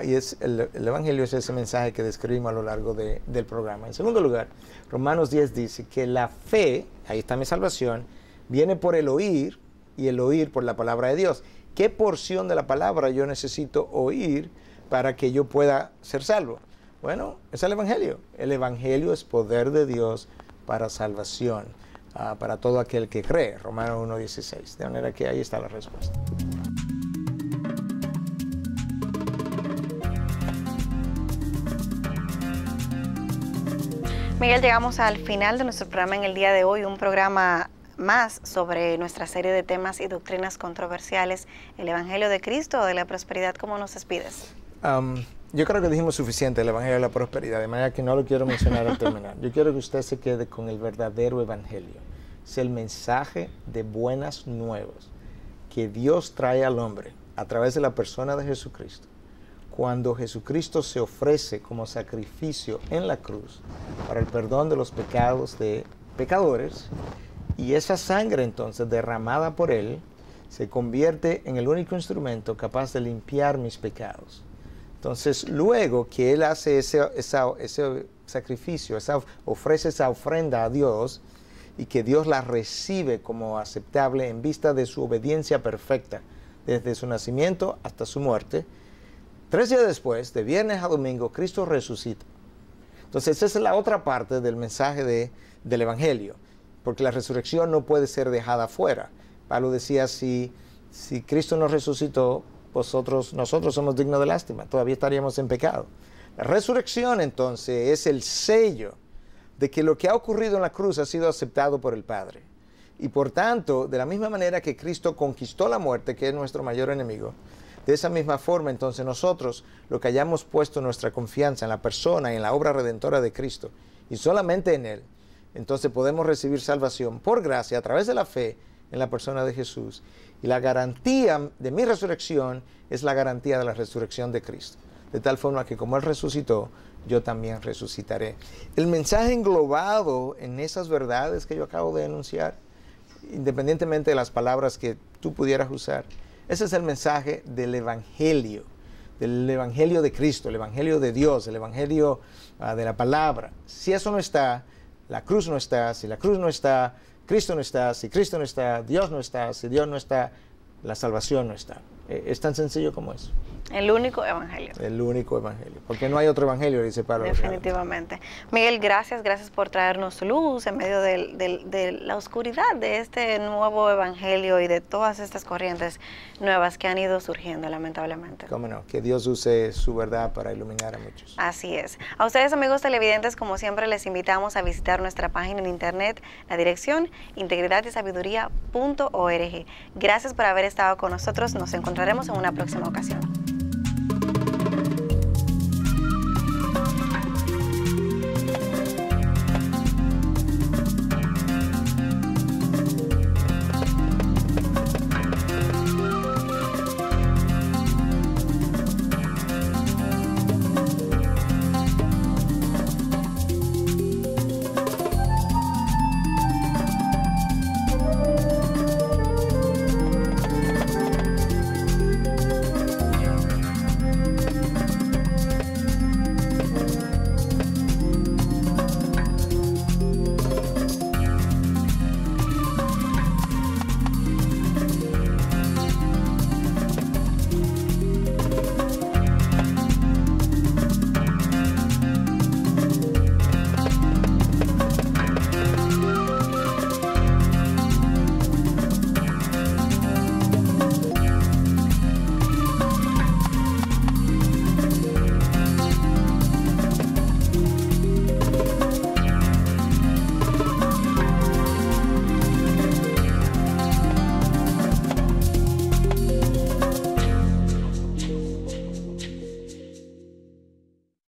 Y el Evangelio es ese mensaje que describimos a lo largo del programa. En segundo lugar, Romanos 10 dice que la fe, ahí está mi salvación, viene por el oír y el oír por la palabra de Dios. ¿Qué porción de la palabra yo necesito oír para que yo pueda ser salvo? Bueno, es el Evangelio. El Evangelio es poder de Dios para salvación, para todo aquel que cree. Romanos 1:16. De manera que ahí está la respuesta. Miguel, llegamos al final de nuestro programa en el día de hoy, un programa más sobre nuestra serie de temas y doctrinas controversiales, el Evangelio de Cristo o de la Prosperidad. ¿Cómo nos despides? Yo creo que dijimos suficiente el Evangelio de la Prosperidad, de manera que no lo quiero mencionar al terminar. Yo quiero que usted se quede con el verdadero Evangelio. Es el mensaje de buenas nuevas que Dios trae al hombre a través de la persona de Jesucristo. Cuando Jesucristo se ofrece como sacrificio en la cruz para el perdón de los pecados de pecadores, y esa sangre entonces derramada por Él se convierte en el único instrumento capaz de limpiar mis pecados. Entonces, luego que Él hace ese sacrificio, ofrece esa ofrenda a Dios, y que Dios la recibe como aceptable en vista de su obediencia perfecta, desde su nacimiento hasta su muerte. 3 días después, de viernes a domingo, Cristo resucita. Entonces, esa es la otra parte del mensaje del Evangelio, porque la resurrección no puede ser dejada fuera. Pablo decía, si Cristo nos resucitó, nosotros somos dignos de lástima, todavía estaríamos en pecado. La resurrección, entonces, es el sello de que lo que ha ocurrido en la cruz ha sido aceptado por el Padre. Y por tanto, de la misma manera que Cristo conquistó la muerte, que es nuestro mayor enemigo, de esa misma forma, entonces nosotros, lo que hayamos puesto nuestra confianza en la persona y en la obra redentora de Cristo, y solamente en Él, entonces podemos recibir salvación por gracia a través de la fe en la persona de Jesús. Y la garantía de mi resurrección es la garantía de la resurrección de Cristo. De tal forma que como Él resucitó, yo también resucitaré. El mensaje englobado en esas verdades que yo acabo de enunciar, independientemente de las palabras que tú pudieras usar, ese es el mensaje del Evangelio de Cristo, el Evangelio de Dios, el Evangelio de la palabra. Si eso no está, la cruz no está. Si la cruz no está, Cristo no está. Si Cristo no está, Dios no está. Si Dios no está, la salvación no está. Es tan sencillo como eso. El único evangelio. El único evangelio. Porque no hay otro evangelio, dice Pablo. Definitivamente. Miguel, gracias por traernos luz en medio de la oscuridad de este nuevo evangelio y de todas estas corrientes nuevas que han ido surgiendo, lamentablemente. Cómo no, que Dios use su verdad para iluminar a muchos. Así es. A ustedes, amigos televidentes, como siempre, les invitamos a visitar nuestra página en internet, la dirección integridadysabiduría.org. Gracias por haber estado con nosotros. Nos encontraremos en una próxima ocasión.